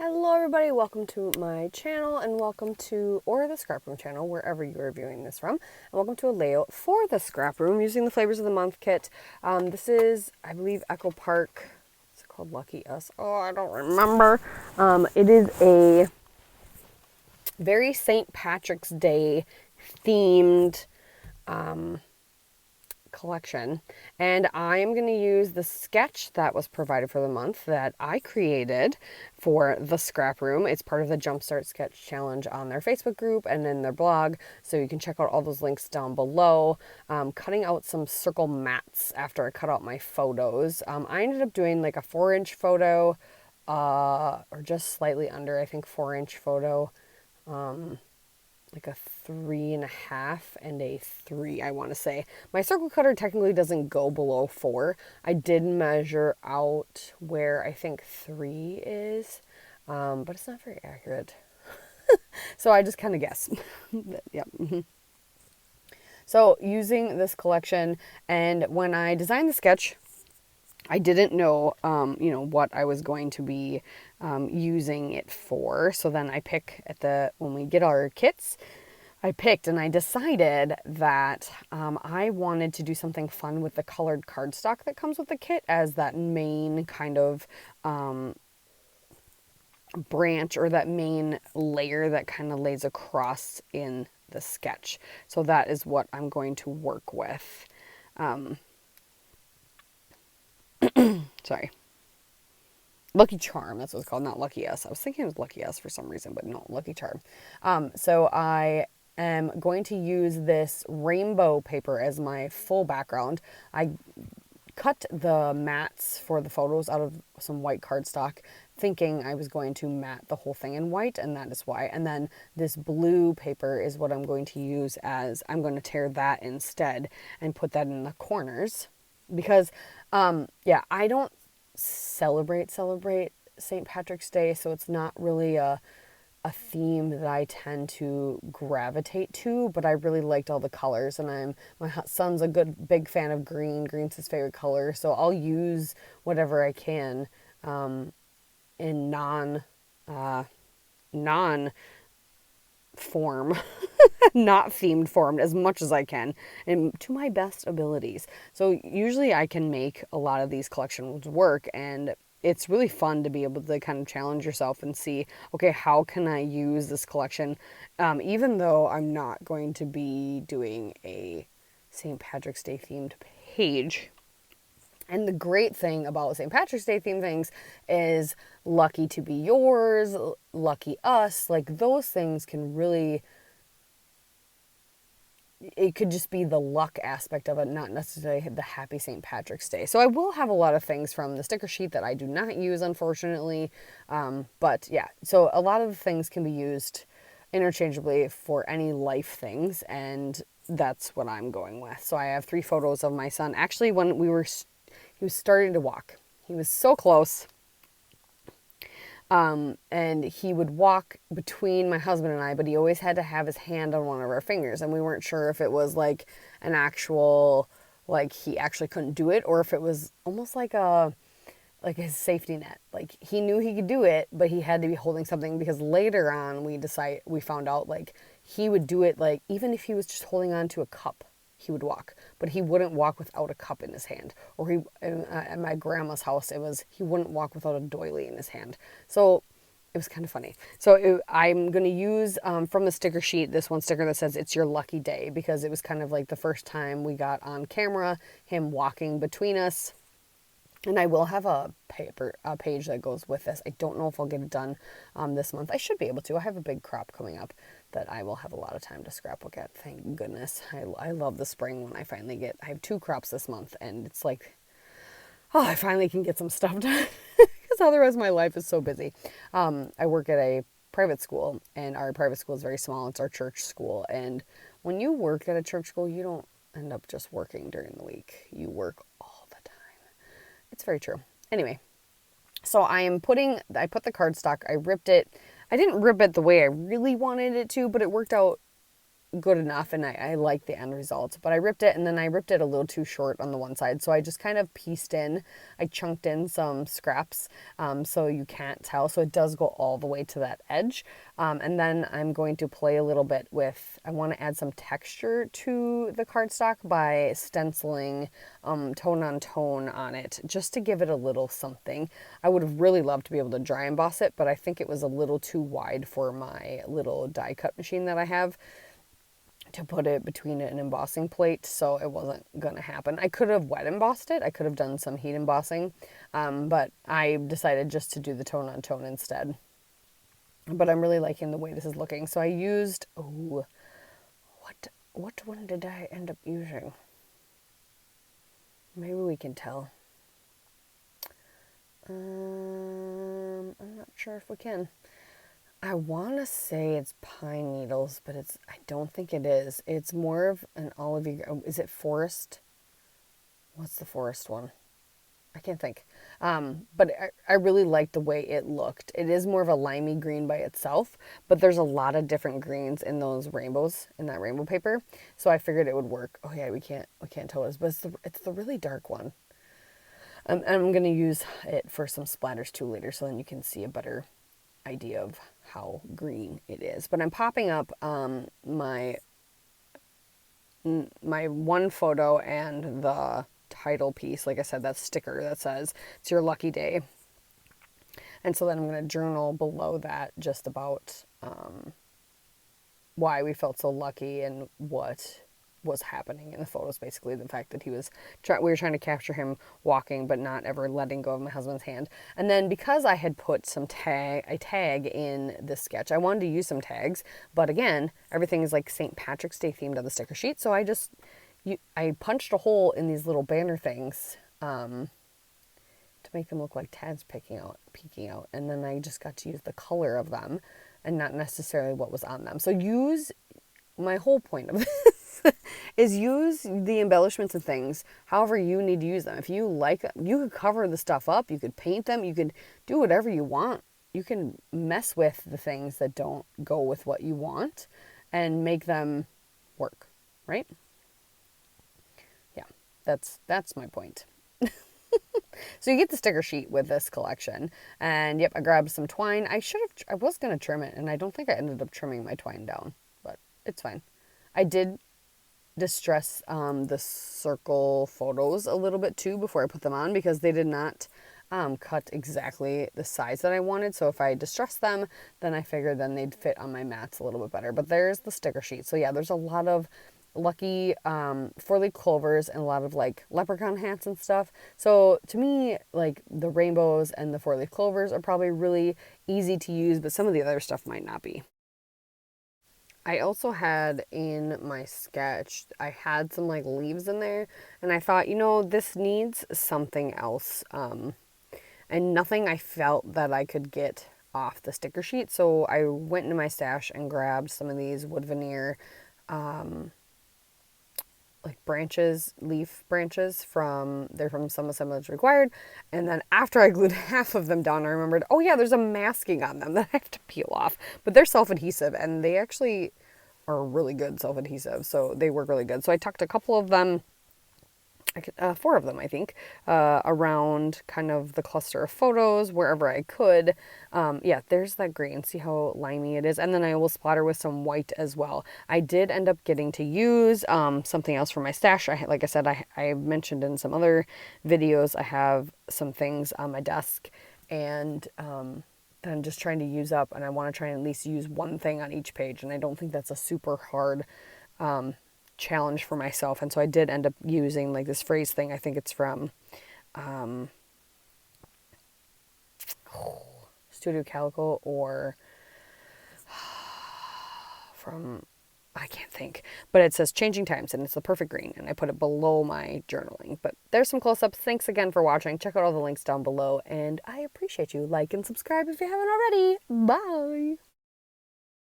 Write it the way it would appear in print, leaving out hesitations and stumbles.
Hello everybody, welcome to my channel and welcome to, or the ScrapRoom channel, wherever you are viewing this from. And welcome to a layout for the ScrapRoom using the Flavors of the Month kit. This is, I believe, Echo Park. Is it called Lucky Us? Oh, I don't remember. It is a very St. Patrick's Day themed collection, and I am going to use the sketch that was provided for the month that I created for the ScrapRoom. It's part of the Jumpstart Sketch Challenge on their Facebook group and in their blog, so you can check out all those links down below. Cutting out some circle mats after I cut out my photos. I ended up doing like a 4-inch photo, or just slightly under, I think, 4-inch photo. Like a 3.5 and a 3, I want to say. My circle cutter technically doesn't go below 4. I did measure out where I think 3 is, but it's not very accurate. So I just kind of guess. Yep. So using this collection, and when I designed the sketch, I didn't know, what I was going to be using it for. So then I pick when we get our kits, I picked and I decided that I wanted to do something fun with the colored cardstock that comes with the kit as that main kind of branch, or that main layer that kind of lays across in the sketch. So that is what I'm going to work with. Sorry. Lucky Charm, that's what it's called, not Lucky Us. I was thinking it was Lucky Us for some reason, but no, Lucky Charm. So I am going to use this rainbow paper as my full background. I cut the mats for the photos out of some white cardstock, thinking I was going to mat the whole thing in white, and that is why. And then this blue paper is what I'm going to use as, I'm going to tear that instead and put that in the corners. Because, I don't celebrate St. Patrick's Day, so it's not really a theme that I tend to gravitate to, but I really liked all the colors, and my son's a good big fan of green. Green's his favorite color, so I'll use whatever I can in non form, not themed form, as much as I can, and to my best abilities. So usually I can make a lot of these collections work, and it's really fun to be able to kind of challenge yourself and see, okay, how can I use this collection, even though I'm not going to be doing a St. Patrick's Day themed page. And the great thing about St. Patrick's Day themed things is Lucky to Be Yours, Lucky Us, like those things can really, it could just be the luck aspect of it, not necessarily the happy St. Patrick's Day. So I will have a lot of things from the sticker sheet that I do not use, unfortunately. But yeah, so a lot of the things can be used interchangeably for any life things, and that's what I'm going with. So I have 3 photos of my son. Actually, when he was starting to walk. He was so close. And he would walk between my husband and I, but he always had to have his hand on one of our fingers. And we weren't sure if it was like an actual, like he actually couldn't do it, or if it was almost like his safety net. Like he knew he could do it, but he had to be holding something, because later on we found out like he would do it, like even if he was just holding on to a cup, he would walk, but he wouldn't walk without a cup in his hand. Or at my grandma's house, he wouldn't walk without a doily in his hand. So it was kind of funny. So I'm going to use from the sticker sheet this one sticker that says "It's your lucky day," because it was kind of like the first time we got on camera him walking between us. And I will have a page that goes with this. I don't know if I'll get it done this month. I should be able to. I have a big crop coming up that I will have a lot of time to scrapbook at. Thank goodness. I love the spring when I have 2 crops this month, and it's like, oh, I finally can get some stuff done, because otherwise my life is so busy. I work at a private school, and our private school is very small. It's our church school, and when you work at a church school, you don't end up just working during the week. You work all the time. It's very true. Anyway, so I put the cardstock, I ripped it. I didn't rip it the way I really wanted it to, but it worked out good enough, and I like the end result. But I ripped it, and then I ripped it a little too short on the one side. So I just kind of pieced in, I chunked in some scraps, so you can't tell. So it does go all the way to that edge. And then I'm going to play a little bit with, I want to add some texture to the cardstock by stenciling tone on tone on it, just to give it a little something. I would have really loved to be able to dry emboss it, but I think it was a little too wide for my little die cut machine that I have to put it between an embossing plate, so it wasn't gonna happen. I could have wet embossed it. I could have done some heat embossing, but I decided just to do the tone on tone instead. But I'm really liking the way this is looking. So I used, oh, what one did I end up using? Maybe we can tell. I'm not sure if we can. I want to say it's pine needles, but I don't think it is. It's more of an olivey. Is it forest? What's the forest one? I can't think. But I really like the way it looked. It is more of a limey green by itself, but there's a lot of different greens in those rainbows, in that rainbow paper. So I figured it would work. Oh yeah, we can't tell it, but it's the really dark one. And I'm gonna use it for some splatters too later, so then you can see a better idea of how green it is. But I'm popping up my one photo and the title piece, like I said, that sticker that says it's your lucky day. And so then I'm going to journal below that just about why we felt so lucky and what was happening in the photos. Basically the fact that we were trying to capture him walking but not ever letting go of my husband's hand. And then because I had put a tag in this sketch, I wanted to use some tags, but again, everything is like St. Patrick's Day themed on the sticker sheet, so I punched a hole in these little banner things to make them look like tags peeking out, and then I just got to use the color of them and not necessarily what was on them. So my whole point of this is use the embellishments and things however you need to use them. If you like them, you could cover the stuff up, you could paint them, you could do whatever you want. You can mess with the things that don't go with what you want and make them work, right? Yeah, that's my point. So you get the sticker sheet with this collection, and yep, I grabbed some twine. I was gonna trim it, and I don't think I ended up trimming my twine down, but it's fine. I did distress the circle photos a little bit too before I put them on, because they did not cut exactly the size that I wanted. So if I distress them, then I figured then they'd fit on my mats a little bit better. But there's the sticker sheet. So yeah, there's a lot of lucky 4-leaf clovers and a lot of like leprechaun hats and stuff. So to me, like the rainbows and the 4-leaf clovers are probably really easy to use, but some of the other stuff might not be. I also had in my sketch, I had some like leaves in there, and I thought, this needs something else. And nothing I felt that I could get off the sticker sheet. So I went into my stash and grabbed some of these wood veneer like leaf branches they're from Some Assemblage Required. And then after I glued half of them down, I remembered, oh yeah, there's a masking on them that I have to peel off. But they're self-adhesive, and they actually are really good self-adhesive, so they work really good. So I tucked a couple of them, 4 of them, I think, around kind of the cluster of photos wherever I could. Yeah, there's that green. See how limey it is? And then I will splatter with some white as well. I did end up getting to use something else for my stash. Like I said, I mentioned in some other videos, I have some things on my desk, and that I'm just trying to use up, and I want to try and at least use one thing on each page, and I don't think that's a super hard challenge for myself. And so I did end up using like this phrase thing. I think it's from Studio Calico, or from, I can't think, but it says Changing Times, and it's the perfect green, and I put it below my journaling. But there's some close-ups. Thanks again for watching. Check out all the links down below, and I appreciate you. Like and subscribe if you haven't already. Bye!